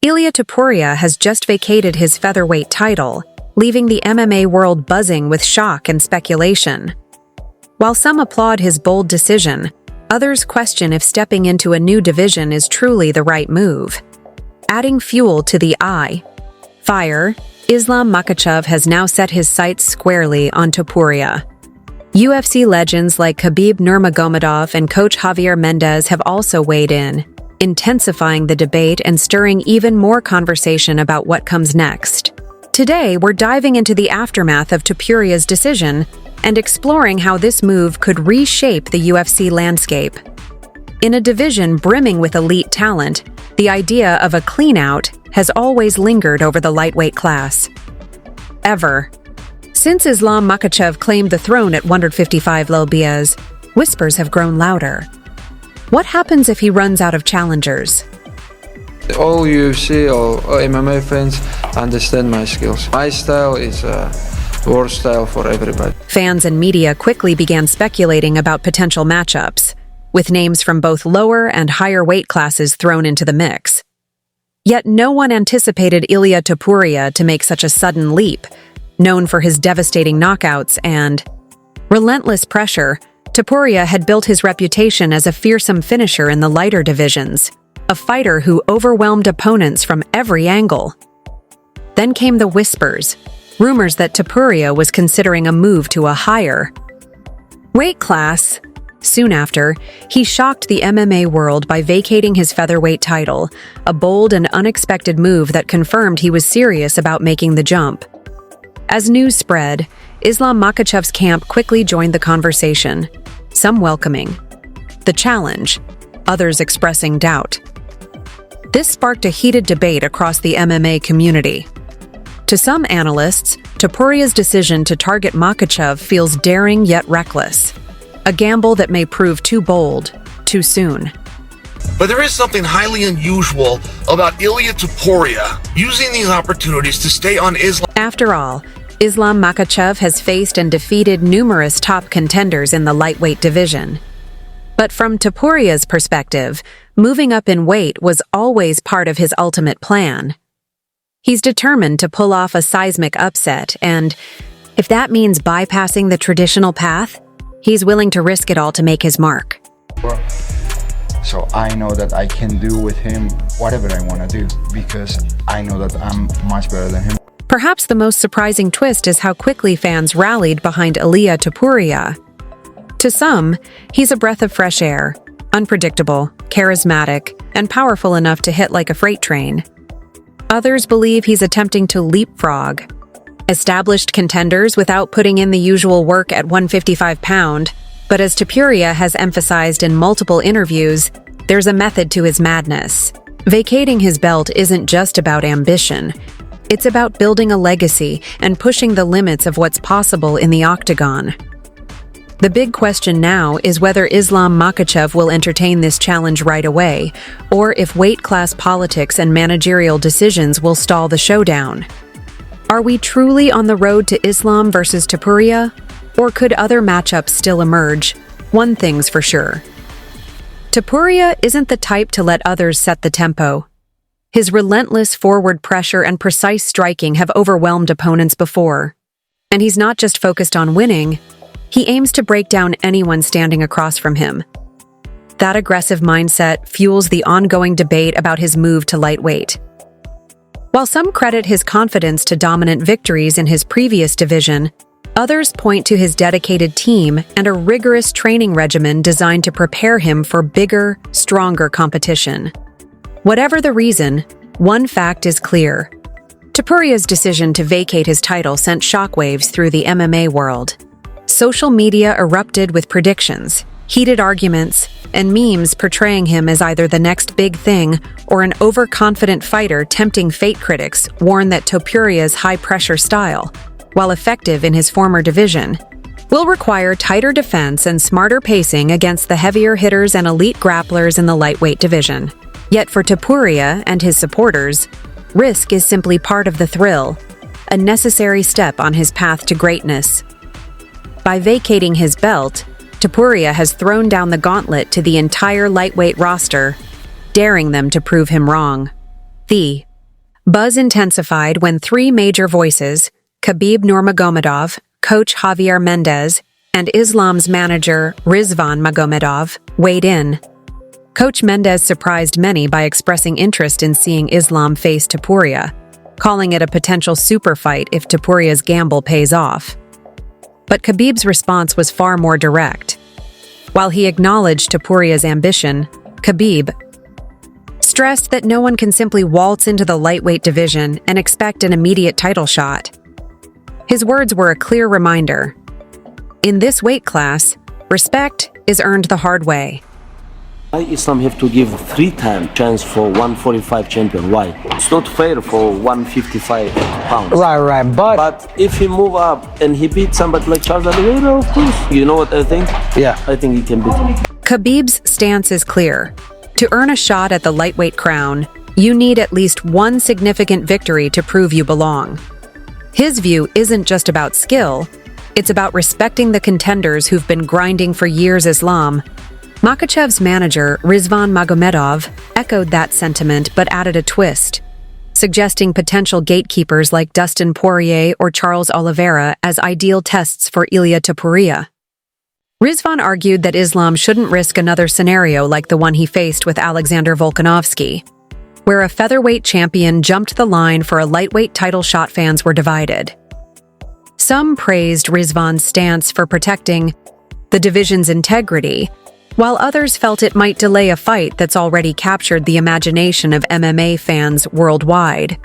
Ilia Topuria has just vacated his featherweight title, leaving the MMA world buzzing with shock and speculation. While some applaud his bold decision, others question if stepping into a new division is truly the right move. Adding fuel to the fire, Islam Makhachev has now set his sights squarely on Topuria. UFC legends like Khabib Nurmagomedov and coach Javier Mendez have also weighed in, intensifying the debate and stirring even more conversation about what comes next. Today, we're diving into the aftermath of Topuria's decision and exploring how this move could reshape the UFC landscape. In a division brimming with elite talent, the idea of a clean-out has always lingered over the lightweight class. Since Islam Makhachev claimed the throne at 155 lbs, whispers have grown louder. What happens if he runs out of challengers? All UFC or MMA fans understand my skills. My style is a war style for everybody. Fans and media quickly began speculating about potential matchups, with names from both lower and higher weight classes thrown into the mix. Yet no one anticipated Ilia Topuria to make such a sudden leap. Known for his devastating knockouts and relentless pressure, Topuria had built his reputation as a fearsome finisher in the lighter divisions, a fighter who overwhelmed opponents from every angle. Then came the whispers, rumors that Topuria was considering a move to a higher weight class. Soon after, he shocked the MMA world by vacating his featherweight title, a bold and unexpected move that confirmed he was serious about making the jump. As news spread, Islam Makhachev's camp quickly joined the conversation, some welcoming the challenge, others expressing doubt. This sparked a heated debate across the MMA community. To some analysts, Topuria's decision to target Makhachev feels daring yet reckless, a gamble that may prove too bold, too soon. But there is something highly unusual about Ilia Topuria using these opportunities to stay on Islam. After all, Islam Makhachev has faced and defeated numerous top contenders in the lightweight division. But from Topuria's perspective, moving up in weight was always part of his ultimate plan. He's determined to pull off a seismic upset, and if that means bypassing the traditional path, he's willing to risk it all to make his mark. So I know that I can do with him whatever I want to do because I know that I'm much better than him. Perhaps the most surprising twist is how quickly fans rallied behind Ilia Topuria. To some, he's a breath of fresh air, unpredictable, charismatic, and powerful enough to hit like a freight train. Others believe he's attempting to leapfrog established contenders without putting in the usual work at 155 pound, but as Topuria has emphasized in multiple interviews, there's a method to his madness. Vacating his belt isn't just about ambition. It's about building a legacy and pushing the limits of what's possible in the octagon. The big question now is whether Islam Makhachev will entertain this challenge right away, or if weight class politics and managerial decisions will stall the showdown. Are we truly on the road to Islam versus Topuria? Or could other matchups still emerge? One thing's for sure. Topuria isn't the type to let others set the tempo. His relentless forward pressure and precise striking have overwhelmed opponents before. And he's not just focused on winning, he aims to break down anyone standing across from him. That aggressive mindset fuels the ongoing debate about his move to lightweight. While some credit his confidence to dominant victories in his previous division, others point to his dedicated team and a rigorous training regimen designed to prepare him for bigger, stronger competition. Whatever the reason, one fact is clear. Topuria's decision to vacate his title sent shockwaves through the MMA world. Social media erupted with predictions, heated arguments, and memes portraying him as either the next big thing or an overconfident fighter tempting fate. Critics warn that Topuria's high-pressure style, while effective in his former division, will require tighter defense and smarter pacing against the heavier hitters and elite grapplers in the lightweight division. Yet for Topuria and his supporters, risk is simply part of the thrill, a necessary step on his path to greatness. By vacating his belt, Topuria has thrown down the gauntlet to the entire lightweight roster, daring them to prove him wrong. The Buzz intensified when three major voices, Khabib Nurmagomedov, coach Javier Mendez, and Islam's manager Rizvan Magomedov, weighed in. Coach Mendez surprised many by expressing interest in seeing Islam face Topuria, calling it a potential super fight if Topuria's gamble pays off. But Khabib's response was far more direct. While he acknowledged Topuria's ambition, Khabib stressed that no one can simply waltz into the lightweight division and expect an immediate title shot. His words were a clear reminder. In this weight class, respect is earned the hard way. Why Islam have to give 3-time chance for 145 champion? Why? It's not fair for 155 pounds. Right, But if he move up and he beat somebody like Charles Oliveira, of course. You know what I think? Yeah. I think he can beat him. Khabib's stance is clear. To earn a shot at the lightweight crown, you need at least one significant victory to prove you belong. His view isn't just about skill, it's about respecting the contenders who've been grinding for years. Islam Makhachev's manager, Rizvan Magomedov, echoed that sentiment but added a twist, suggesting potential gatekeepers like Dustin Poirier or Charles Oliveira as ideal tests for Ilia Topuria. Rizvan argued that Islam shouldn't risk another scenario like the one he faced with Alexander Volkanovski, where a featherweight champion jumped the line for a lightweight title shot. Fans were divided. Some praised Rizvan's stance for protecting the division's integrity, while others felt it might delay a fight that's already captured the imagination of MMA fans worldwide.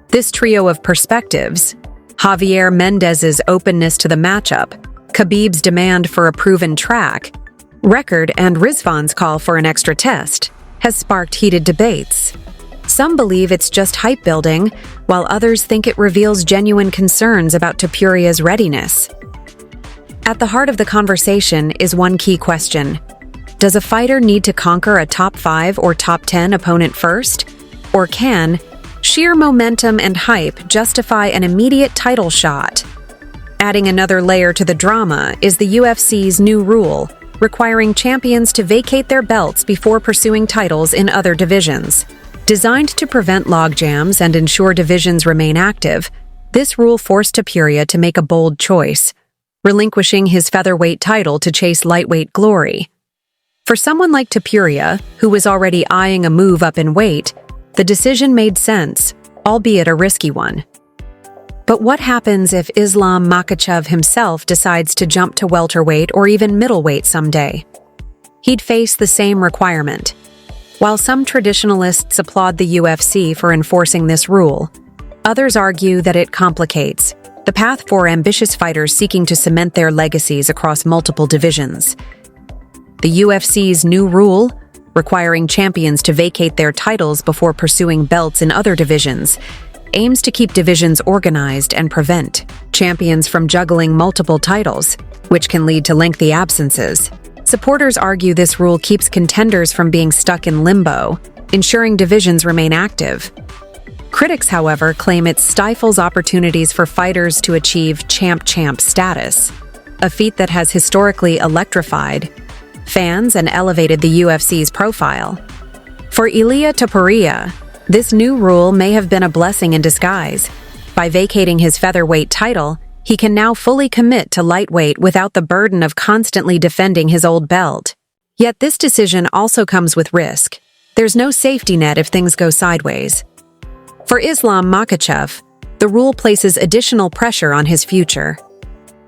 This trio of perspectives, Javier Mendez's openness to the matchup, Khabib's demand for a proven track record, and Rizvan's call for an extra test, has sparked heated debates. Some believe it's just hype building, while others think it reveals genuine concerns about Topuria's readiness. At the heart of the conversation is one key question. Does a fighter need to conquer a top 5 or top 10 opponent first? Or can sheer momentum and hype justify an immediate title shot? Adding another layer to the drama is the UFC's new rule, requiring champions to vacate their belts before pursuing titles in other divisions. Designed to prevent logjams and ensure divisions remain active, this rule forced Topuria to make a bold choice, relinquishing his featherweight title to chase lightweight glory. For someone like Topuria, who was already eyeing a move up in weight, the decision made sense, albeit a risky one. But what happens if Islam Makhachev himself decides to jump to welterweight or even middleweight someday? He'd face the same requirement. While some traditionalists applaud the UFC for enforcing this rule, others argue that it complicates the path for ambitious fighters seeking to cement their legacies across multiple divisions. The UFC's new rule, requiring champions to vacate their titles before pursuing belts in other divisions, aims to keep divisions organized and prevent champions from juggling multiple titles, which can lead to lengthy absences. Supporters argue this rule keeps contenders from being stuck in limbo, ensuring divisions remain active. Critics, however, claim it stifles opportunities for fighters to achieve champ-champ status, a feat that has historically electrified fans and elevated the UFC's profile. For Ilia Topuria, this new rule may have been a blessing in disguise. By vacating his featherweight title, he can now fully commit to lightweight without the burden of constantly defending his old belt. Yet this decision also comes with risk. There's no safety net if things go sideways. For Islam Makhachev, the rule places additional pressure on his future.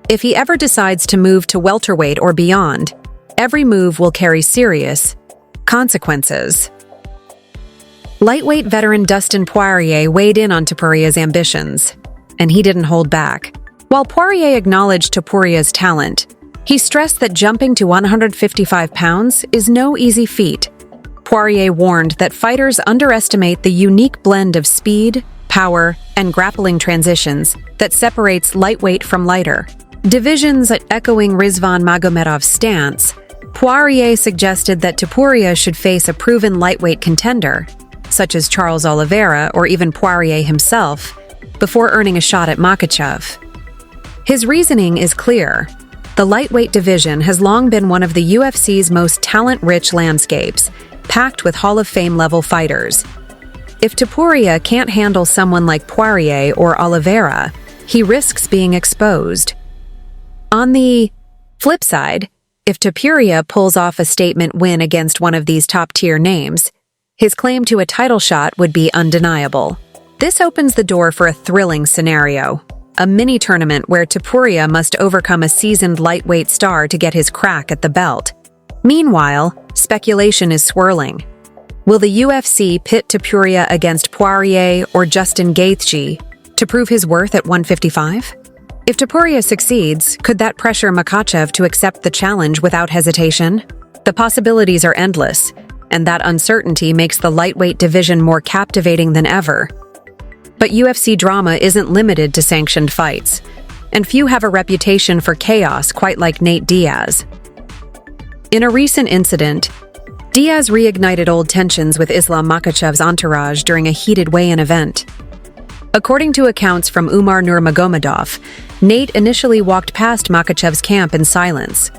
If he ever decides to move to welterweight or beyond, every move will carry serious consequences. Lightweight veteran Dustin Poirier weighed in on Topuria's ambitions, and he didn't hold back. While Poirier acknowledged Topuria's talent, he stressed that jumping to 155 pounds is no easy feat. Poirier warned that fighters underestimate the unique blend of speed, power, and grappling transitions that separates lightweight from lighter divisions. Echoing Rizvan Magomedov's stance, Poirier suggested that Topuria should face a proven lightweight contender, such as Charles Oliveira or even Poirier himself, before earning a shot at Makhachev. His reasoning is clear. The lightweight division has long been one of the UFC's most talent-rich landscapes, packed with Hall of Fame-level fighters. If Topuria can't handle someone like Poirier or Oliveira, he risks being exposed. On the flip side, if Topuria pulls off a statement win against one of these top-tier names, his claim to a title shot would be undeniable. This opens the door for a thrilling scenario, a mini-tournament where Topuria must overcome a seasoned lightweight star to get his crack at the belt. Meanwhile, speculation is swirling. Will the UFC pit Topuria against Poirier or Justin Gaethje to prove his worth at 155? If Topuria succeeds, could that pressure Makhachev to accept the challenge without hesitation? The possibilities are endless, and that uncertainty makes the lightweight division more captivating than ever. But UFC drama isn't limited to sanctioned fights, and few have a reputation for chaos quite like Nate Diaz. In a recent incident, Diaz reignited old tensions with Islam Makhachev's entourage during a heated weigh-in event. According to accounts from Umar Nurmagomedov, Nate initially walked past Makhachev's camp in silence.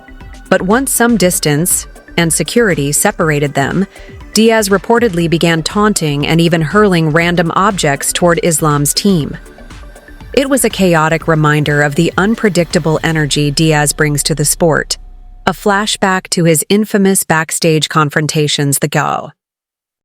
But once some distance and security separated them, Diaz reportedly began taunting and even hurling random objects toward Islam's team. It was a chaotic reminder of the unpredictable energy Diaz brings to the sport, a flashback to his infamous backstage confrontations the go.